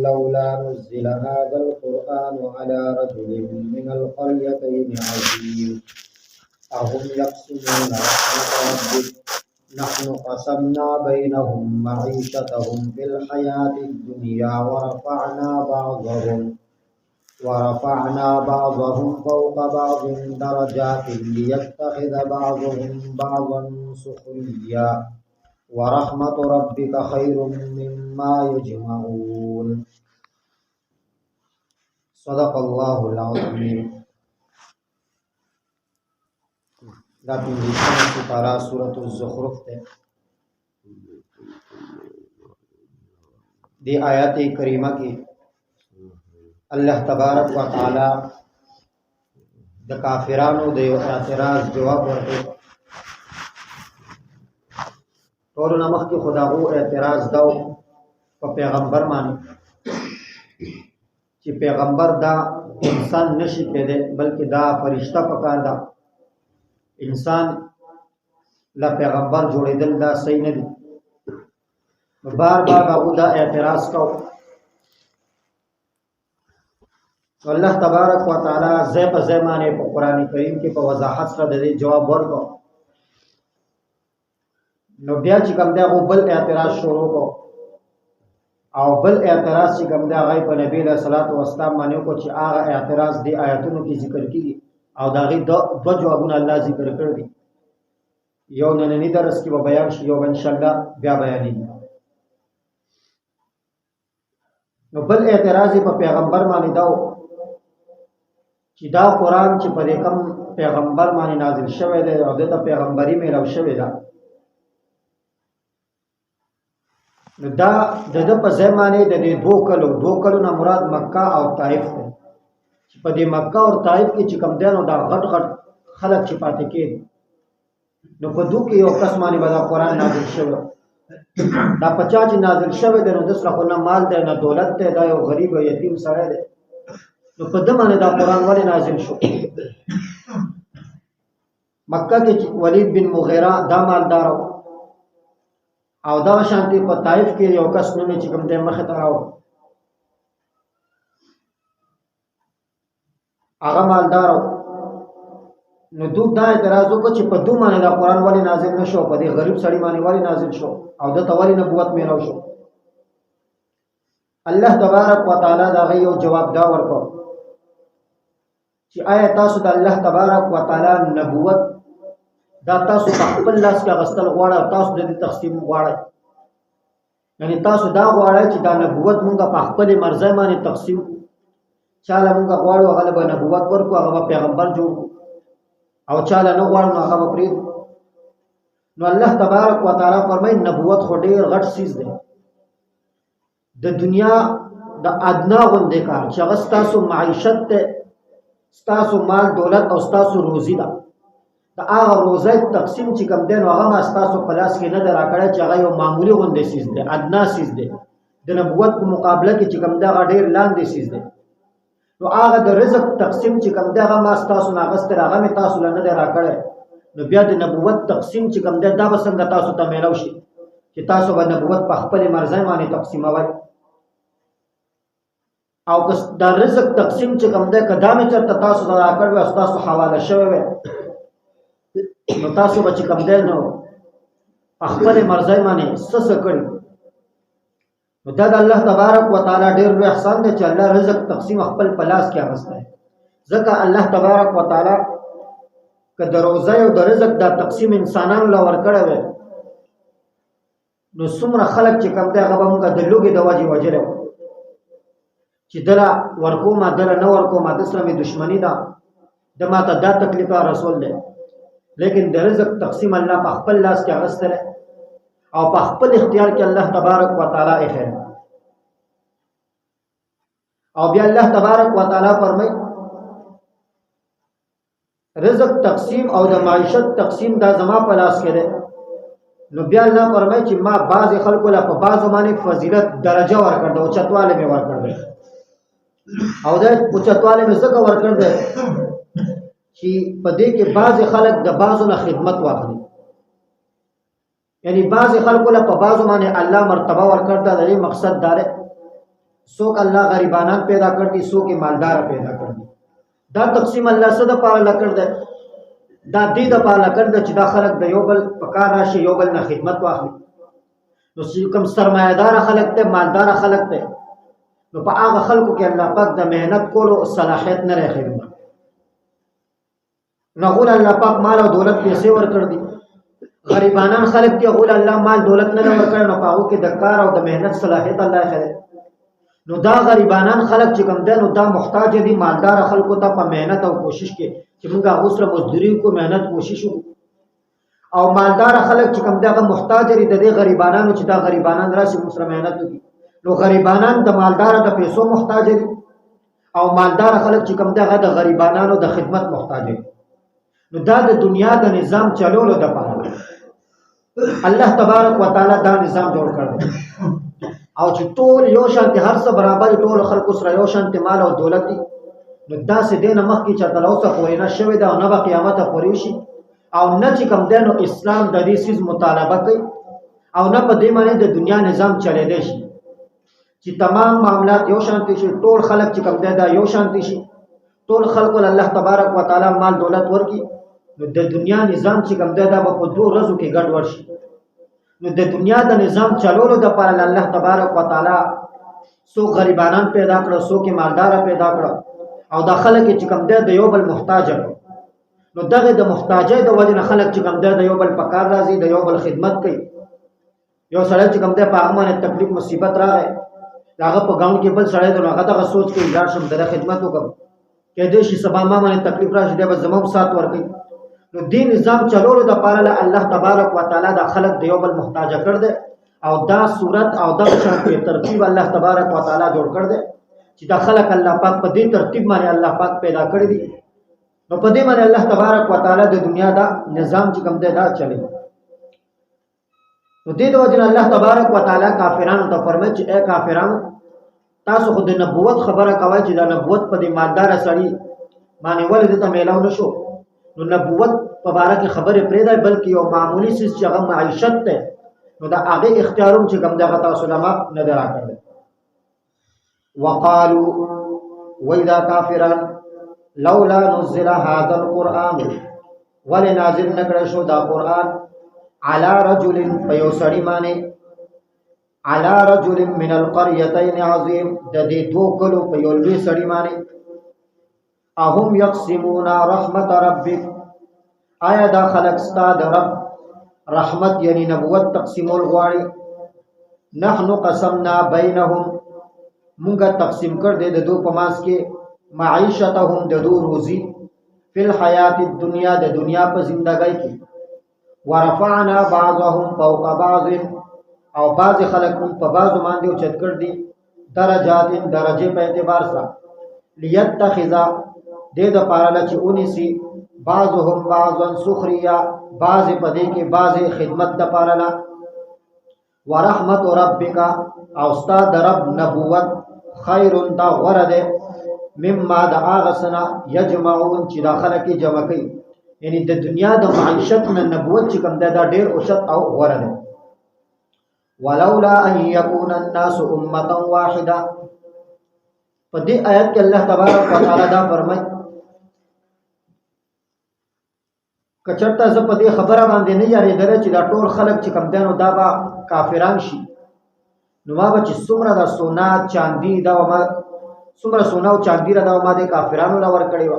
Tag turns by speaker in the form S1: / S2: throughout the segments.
S1: لولا نزل هذا القرآن على رجل من القريتين عظيم أهم يقسمون رحمة ربك نحن قسمنا بينهم معيشتهم في الحياة الدنيا ورفعنا بعضهم فوق بعض درجات ليتخذ بعضهم بعضا سخريا ورحمة ربك خير مما يجمعون. صدق الله العظيم. دا پنځمه سپاره سورۃ الزخرف ده. دی آیات کریمه کې الله تبارک و تعالی د کافرانو د یو اعتراض جواب ورکړي. ټول نمخ کې خداغو اعتراض داو په پیغمبر باندې چې پیغمبر دا انسان نشي کېدی بلکې دا فرشتہ پکار دا. انسان لا پیغمبر جوړېدل دا صحیح نه دي. بار بار هغه دا اعتراض کو. الله تبارک و تعالی زې په زمانه په قران کریم کې په وضاحت سره د دې جواب ورکړ. نو بیا چې کوم دا بل اعتراض شروع کو او بل اعتراض چې کوم دا غي په نبی له صلوات و سلام باندې کو چې هغه اعتراض دی آیاتونو کې ذکر کیږي او دا غي دو جوابونه الله ذکر کړی دي. یو نننی درس کې به بیان شي، یو ان شاء الله بیا بیانېږي. نو بل اعتراض په پیغمبر باندې داو چې دا قران چې په کوم پیغمبر باندې نازل شوی دی او د پیغمبري مې راو شوی دی، نو دا د په زمانه د دوه کلو نه مراد مکه او طائف دی. چې په دې مکه او طائف کې چې کوم دینو دا غټ خلک چې پاتې کېد، نو په دوه کې یو کس باندې دا قران نازل شوی. دا پچا چې نازل شوی دی نو د سره نه مال دی نه دولت دی، دا یو غریب او یتیم سړی دی. نو په دې باندې دا قران ولې نازل شو؟ مکه کې ولید بن مغیره دا مالدار او دا شانتي په طائف کې یو کس نومې چې کوم دې مخه ته راو، هغه مالدار. نو دوی دا اعتراض وکړ چې په دوه باندې دا قران ولې نازل نشو، په دې غریب سړی باندې ولې نازل شو او د تولی نبوت میراو شو. الله تبارک و تعالی دا غو جواب دا ورکړ چې آیا تاسو د الله تبارک و تعالی نبوت دا تاسو په خپل لاس کې غستل غواړئ او تاسو د دې تقسیم غواړئ؟ یعنی تاسو دا غواړئ چې دا نبوت مونږه په خپل مرزه باندې تقسیم چاله مونږه غواړو هغه به نبوت ورکو، هغه پیغمبر جوړ او چاله نه غواړو هغه پرې. نو الله تبارک و تعالی فرمایي نبوت خو ډیر غټ سیز دی، د دنیا د ادنا غوندې کار چې هغه ستاسو معیشت ته، ستاسو مال دولت او ستاسو روزي ده. دا هغه روزي تقسیم چې کوم دی نو هغه ما ستاسو په لاس کې نه دراکړی چې هغه یو معمولی غوندې سیز دی، ادنا سیز دی. د نبوت په مقابله کې چې کوم دی هغه ډیر لاندې سیز دی. نو هغه د رزق تقسیم چې کوم دی هغه ما ستاسو نه غستر، هغه مې تاسو له نه دراکړی. نو بیا د نبوت تقسیم چې کوم دی دا به څنګه تاسو ته میلاو شي چې تاسو به نبوت په خپل مرزه باندې تقسیموئ؟ او دا رزق تقسیم چې کوم دی کدا مې چرته تاسو ته راکړی او تاسو حواله شوی وي، نو تاسو به چې کوم دی نو په خپل مرزه باندې څه کړي. نو دا د الله تبارک و تعالی ډېر لوی احسان دی چې الله رزق تقسیم خپل په لاس کې اخیستی. ځکه الله تبارک و تعالی که د روزه او د رزق دا تقسیم انسانانو له ورکړی وی، نو څومره خلک چې کوم دی هغه به مونږ د لوږې د وجې وژلی وو چې دله ورکومه دله نه ورکومه، د سره مې دشمني ده، د ماته دا تکلیف رسول دی. لیکن د رزق تقسیم الله په خپل لاس کې اخیستی او په خپل اختیار کې الله تبارک و تعالی اخی. او بیا الله تبارک و تعالی فرمایي رزق تقسیم او د معیشت تقسیم دا زما په لاس کې دی. نو بیا الله فرمایي چې ما بعض خلکو له په بعضو باندې فضیلت درجه ورکړ دی، اوچتوالی مې ورکړ دی. او دا اوچتوالی مې ځکه ورکړ دی چې په دې کې بعض خلک د بعضو نه خدمت واخلي. یعنی بعض خلکو له په بعضو باندې الله مرتبه ورکړ دی. د دې مقصد دا دی څوک الله غریبانان پیدا کړ دي، څوک مالدار پیدا کړ دي. دا تقسیم الله څه د پاره لکړ دی؟ دا دې د پاره لکړ دی چې دا خلک د یو بل په کار راشي، یو بل نه خدمت واخلي. نو چې کوم سرمایه‌دار خلک ته، مالدار خلک ته، نو په هغه خلکو کې الله پاک د مهنت کولو صلاحیت نه راخېږي. نو غول الله پاک مال او دولت پیسې ورکړ دي. غریبانان خلک دي، غول الله مال دولت نه ورکړ، نو هغه کې د کار او د مهنت صلاحیت الله خېږي. نو دا غریبانان خلک چې کوم دي، نو دا محتاج دي مالدار خلکو ته په مهنت او کوشش کې چې موږ هغه سره مزدوري کو، مهنت کوشش وکړو. او مالدار خلک چې کوم دي هغه محتاج دي د دې غریبانانو چې دا غریبانان راشي موږ سره مهنت وکړي. نو غریبانان د مالدار د پیسو محتاج دي، او مالدار خلک چې کوم دي هغه د غریبانانو د خدمت محتاج دي. نو دا د دنیا د نظام چلولو د پاره الله تبارک وتعالى دا نظام جوړ کړ. او چې ټول یو شان هر څه برابر، ټول خلکو سره یو شان مال او دولت دي. نو دا سه دینه مخ کې چې تلوسه پورې نه شوی دا، نه به قیامت پورې شي. او نه چې کوم دینو اسلام د دې سیس مطالبه کوي، او نه په دې باندې د دنیا نظام چلېدل شي چې تمام معاملات یو شان شي، ټول خلک چې کوم دی دا یو شان شي، ټول خلکو الله تبارک وتعالى مال دولت ورکي. نو د دنیا نظام چې کوم دی دا په 2 ورځو کې ګډ ورشي. نو د دنیا د نظام چلولو د پر الله تبارک وتعالى سو غریبانان پیدا کړو، سو کې مالدار پیدا کړو، او د خلک چې کوم دی د یو بل محتاج کړو. نو دغه د محتاجۍ د وجه نه خلک چې کوم دی د یو بل په کار راځي، د یو بل خدمت کوي. یو سړی چې کوم دی په هغه باندې تکلیف مصیبت راغی، هغه په ګاون کې بل سړی دی، هغه دغه سوچ کوي ځان شم د خدمت وکړم، کې دې شي سبا ما باندې تکلیف راشي دی به زموږ سات ورکړي. نو دین نظام چلولو د پاره الله تبارک وتعالى د خلق د یو بل محتاج کړ دې، او دا صورت او دا شرط ترتیب الله تبارک وتعالى جوړ کړ دې چې د خلق الله پاک په دې ترتیب باندې الله پاک پیدا کړی دي. نو په دې باندې الله تبارک وتعالى د دنیا دا نظام چې کوم دی دا چلی. نو دې د وجه الله تبارک وتعالى کافرانو ته فرمایي چې اے کافرانو، تاسو خو د نبوت خبره کوي چې دا نبوت په دې مالدار سړي باندې ولې ته میلاو نشو. نو نبوت په باره کې خبره پرې ده، بلکې یو معمولی سیس چې هغه معیشت ده، نو دا هغه اختیاروم چې کوم دغه تاسو لما نه دراکړل. وقالو وإذا کافران لولا نزل هذا القرآن، ولې نازل نکړل شو دا قرآن على رجل فيسړي معنی على رجل من القريتين عظيم، د دې دوه کلو په یو لوی سړي معنی. اهم یقسمون رحمت ربک، آیا دا خلق ستا د رب رحمت یعنی نبوت تقسیمول غواړي. نحنو قسمنا بینهم، مونږه تقسیم کړ دې د دو په ماس کې معیشتهم د دو روزي فی الحیات الدنیا د دنیا په زندګۍ کې. ورفعنا بعضهم فوق بعض، او بعض خلق په بعض باندې اوچت کړ دي درجات درجه په اعتبار سره. لیتخذ دې د پاره چې اونیسی بعضهم بعضا سخریا، بعض په دې کې بعض خدمت د پاره لا. ورحمت ربک، او استاد رب نبوت خیر دا غره ده مما د اغسنا یجمعون چې داخله کې جمع کوي، یعنی د دنیا د معیشت نه نبوت چې کوم دا ډیر اوشت او غره ده. ولولا ان یکون الناس امه واحده، په دې آیت کې الله تبارک وتعالى دا فرمایي کچرته ز په دې خبره باندې نه یریدل چې دا ټول خلک چې کم دینو دا با کافران شي، نو ما به چې څومره دا سونا چاندي دا ما څومره سونا او چاندي را دا ما د کافرانو لور کړی و،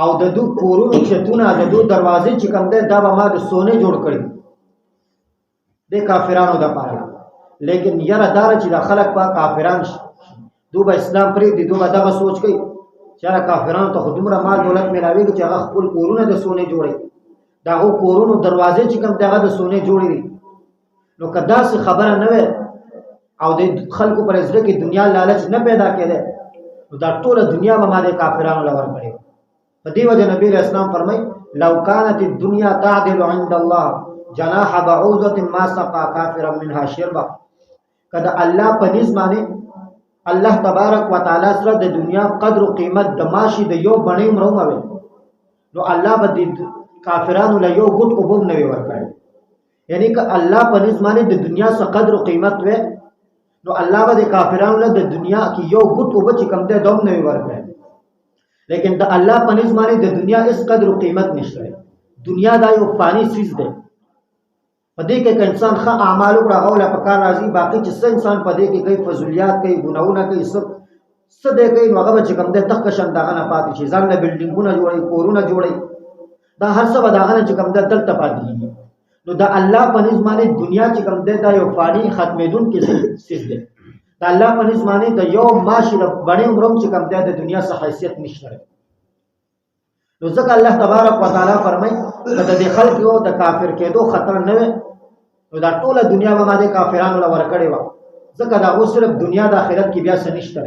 S1: او د دو کورونو چتونه د دو دروازې چې کم ده دا به ما د سونه جوړ کړی د کافرانو د پاره. لیکن یره دار چې دا خلک په کافران شي، دو به اسلام پرې دي، دو به دا سوچ کوي چې کافرانو ته خودمره مال دولت ملاويږي چې هغه خپل کورونه د سونه جوړي، دا هو کورونو دروازې چې کوم دغه د سونه جوړي دي. نو کدا څه خبره نه وي او د خلکو پر ځل کې دنیا لالچ نه پیدا کړي، نو دا ټول دنیا به ما د کافرانو لور کړي. په دې وجه نبی رسول الله فرمای لو كانت الدنيا تعدل عند الله جناح بعوضه ما سقى كافرا منها شربا، کدا الله په نسبانه الله تبارک وتعالى سره د دنیا قدر او قیمت د ماشي د یو بڼې مروموي، نو الله به د کافرانو له یو ګټ او بوم نه ورکړي. یعنی که الله په نسبانه د دنیا سره قدر او قیمت وي، نو الله به د کافرانو له د دنیا کې یو ګټ وب چې کم ده دوم نه ورکړي لیکن د الله په نسبت د دنیا اس قدر او قیمت نشته دنیا دا یو فانی چیز ده په دې کې انسان ښه اعمال او راغله په کار راځي باقي چې څه انسان په دې کې کوي فضولیات کوي ګناونه کوي څه دې کوي نو هغه چې کم ده تک شم دغه نه پاتې شي ځان له بلډینګونه جوړي کورونه جوړي دا هر څه بداغه چې کم ده دلته پاتې نو دا الله په نسبت دنیا چې کم ده دا یو فانی ختمېدون کې چیز ده دا الله په نسبت د یو ماشي د باندې عمرم چې کم ده د دنیا څخه حیثیت نشته نو ځکه الله تبارک وتعالى فرمایي کله د خلق یو د کافر کېدو خطر نه وي نو دا ټوله دنیا به ماده کافرانو لور کړي و ځکه دا و صرف دنیا د آخرت کې بیا څه نشته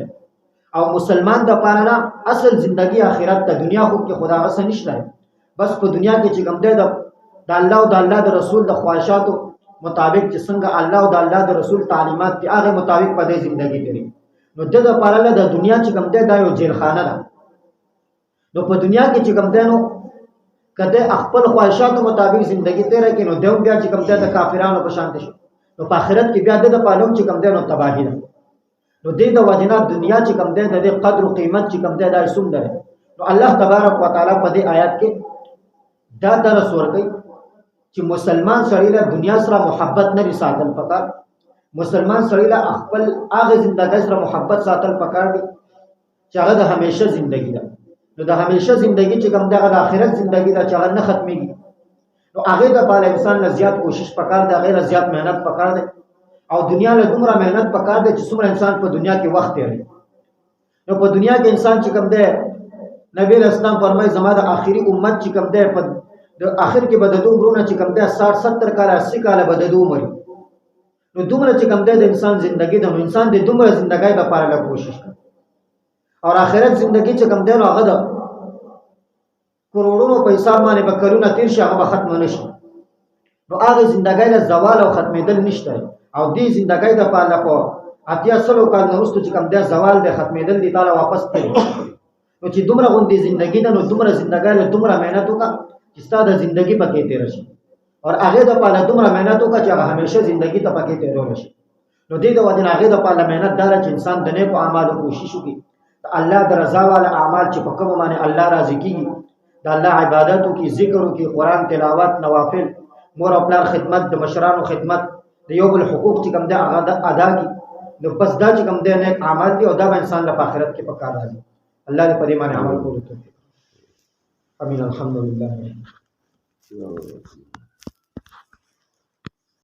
S1: او مسلمان د پاره نه اصل ژوندۍ آخرت ته دنیا خو کې خدا غس نشته بس په دنیا کې چې کوم ده د الله او د الله د رسول د خواهشاتو مطابق چې څنګه الله او د الله د رسول تعلیمات دي هغه مطابق په دې ژوندۍ تیری نو د پاره له د دنیا چې کوم ده دا یو جیل خانه ده نو په دنیا کې چې کوم ده نو کده خپل خواهشاتو مطابق ژوندۍ تیرې کې نو دوم بیا چې کوم ده د کافرانو په شان دي نو په آخرت کې بیا د پالوم چې کوم ده نو تباہی ده نو دې د وجنات دنیا چې کوم ده د قدر او قیمت چې کوم ده دا سوم ده نو الله تبارک وتعالى په دې آیات کې دا درس ورکړي چې مسلمان سړی له دنیا سره محبت نه ساتل پکار مسلمان سړی له خپل هغه ژوندۍ سره محبت ساتل پکار دي چې هغه د همیشه ژوندۍ ده نو د همیشه ژوندۍ چې کوم دغه د آخرت ژوندۍ ده چې هغه نه ختميږي نو هغه د پاله انسان له زیات کوشش پکار ده غیر زیات مهنت پکار ده او دنیا له دومره مهنت پکار ده چې څومره انسان په دنیا کې وخت لري نو په دنیا کې انسان چې کوم ده نبی اسلام فرمایي زما د آخري امت چې کوم ده په د آخر کې بددو عمرونه چې کوم ده 60 70 کال 80 کال بددو عمر نو دومره چې کوم ده د انسان ژوندۍ ده نو انسان د دومره ژوندۍ لپاره له کوشش کوي او آخرت ژوندۍ چې کوم ده نو هغه د کروڑونو پیسې باندې به کلونه تیر شي هغه ختم نشي نو هغه ژوندۍ له زوال او ختمېدل نشته او دې ژوندۍ د پاله په اتیا سلو کال وروسته چې کوم ده زوال د ختمېدل دي تعالی واپس کړي نو چې دومره غوندي ژوندۍ ده نو دومره ژوندۍ له دومره مهنت وکړه چې ستاسو ژوندۍ پکې تیر شي او هغه د پاله دومره مهنت وکړه چې هغه همیشه ژوندۍ ته پکې تیرول شي نو دې د وجه هغه د پاله مهنت دار چې انسان د نیکو اعمالو کوشش وکړي الله د رضا والا اعمال چې په کوم باندې الله راضي کیږي د الله عبادتو کې ذکرو کې قران تلاوت نوافل مور او پلار خدمت د مشرانو خدمت د یو بل حقوق چې کوم ده هغه ادا کی نو بس دا چې کوم ده نیک اعمال دي او دا به انسان په آخرت کې پکار راځي الله دې په دې باندې عمل کولو ته امين الحمد لله